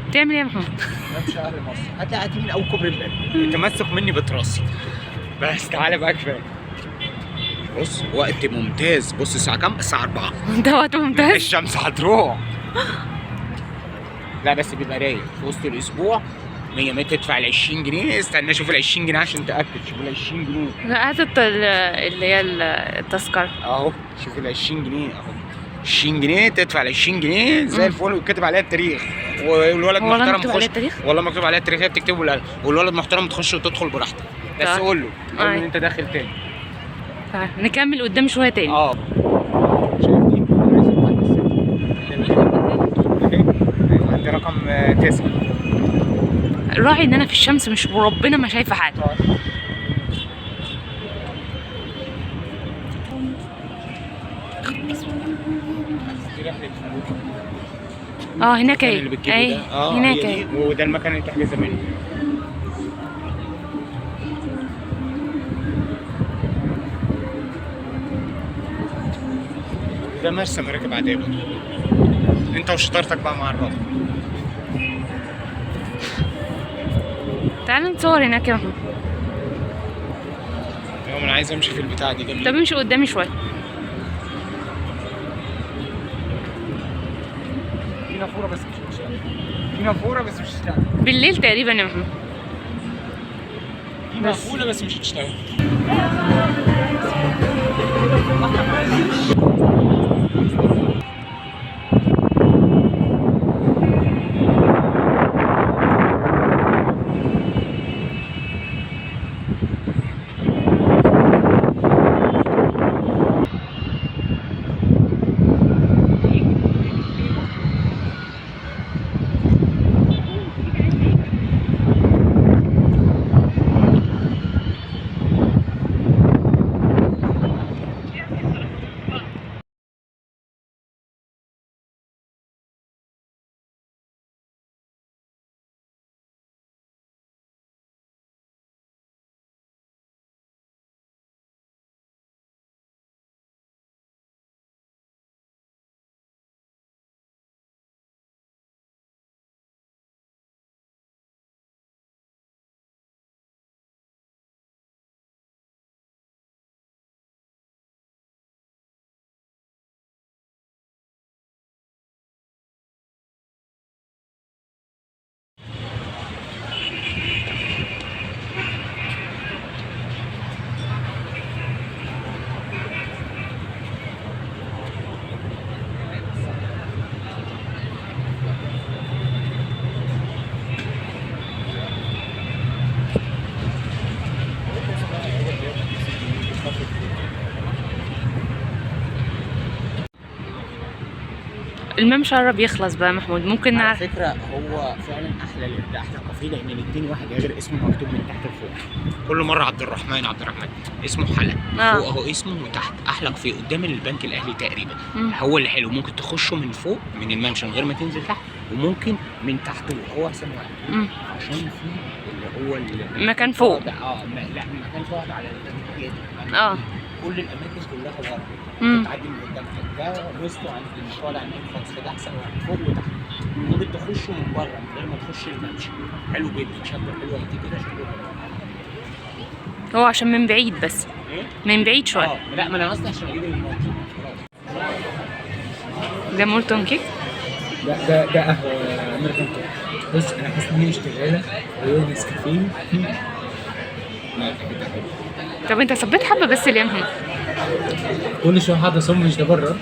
بتعمل ايه يا محمود؟ ده شهر مصر هتلاقي من اول كوبري الباب. انت ماسك مني بتراسي. بس تعالى بقى كفايه. بص وقت ممتاز. بص الساعه كام؟ الساعه 4. ده وقت ممتاز. الشمس هتروح. لا بس بيبقى رايق في وسط الاسبوع. 100 متر تدفع ال 20 جنيه. استنى اشوف ال 20 جنيه عشان تاكد. شوف ال 20 جنيه. لا هات اللي هي التذكرة اهو شوف ال 20 جنيه اهو. 20 جنيه تدفع ال 20 جنيه زي الفل وكاتب عليها التاريخ. والولد محترم تخش. والله مكتوب عليها التاريخ. هي بتكتبه بالقلم. والولد محترم تخش وتدخل براحتك. بس قول له ان انت داخل تاني. طيب نكمل قدام شويه تاني. شايف دي؟ عندي رقم 9. راعي ان انا في الشمس مش وربنا ما شايفه حاجه. هناك اهي. هناك اهي. وده المكان اللي تحجز منه. ده مرسى مراكب عادية برضه. انت وشطارتك بقى مع الراجل. تعال نتصور هناك يا محمود. انا عايز امشي في البتاعة دي جميل. طب امشي قدامي شوية. في نافورة بس مش هتشتغل. في نافورة بس مش هتشتغل. بالليل تقريبا يا محمود. في مقفولة بس مش هتشتغل. الممشى قرب يخلص بقى يا محمود. ممكن نعرف؟ على فكرة هو فعلا ده احلى كافيه لان الاثنين واحد غير اسمه مكتوب من تحت لفوق. كل مرة عبد الرحمن اسمه حلا. فوق اهو اسمه وتحت. احلى كافيه قدام البنك الاهلي تقريبا. هو اللي حلو. ممكن تخشه من فوق من الممشى من غير ما تنزل تحت وممكن من تحت هو احسن واحد. عشان في اللي هو مكان فوق. لا المكان فوق على الجهاد. كل الاماكن كلها ورا. تعدي من قدام ده وسطه عند المشوار عند خالص كده احسن واحد فوق وتحت. ممكن تخشه من بره من غير ما تخش الممشى. حلو جدا. شكله حلو قد كده. شكله هو عشان من بعيد بس. من بعيد شويه. لا ما انا قصدي عشان اجيب الممشى. ده مولتون كيك؟ ده قهوه امريكان كوفي. بص انا حاسس ان هي اشتغاله وهي نسكافيه. طب انت صبيت حبه بس ليه يا محمود؟ كل شويه حد صم مش ده بره.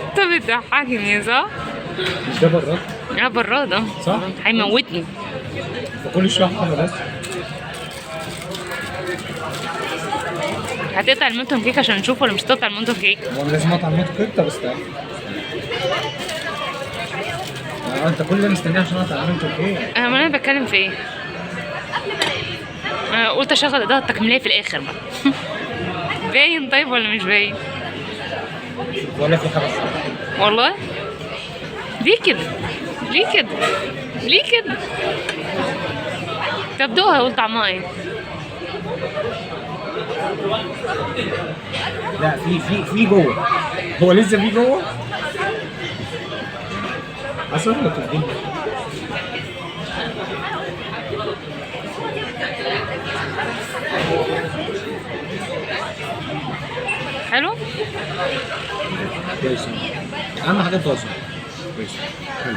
انت بتضحكني صح؟ مش ده براد؟ لا براد صح؟ هيموتني. وكل شويه حاجه بس. هتقطع المولتون كيك عشان نشوف ولا مش هتقطع المولتون كيك؟ هو لازم اقطع المولتون كيك. طب استنى. انت كل ده مستنيه عشان اقطع المولتون كيك. انا بتكلم في ايه؟ انا قلت اشغل الاضاءه التكميليه في الاخر بقى. باين طيب ولا مش باين؟ ولا في حاجه صح؟ والله؟ ليه كده؟ ليه كده؟ ليه كده؟ طب دوقها قول طعمها ايه؟ لا في جوه. هو لسه في جوه؟ اصلا ولا تدين؟ حلو. كويس. اهم حاجه التواصل. كويس. حلو.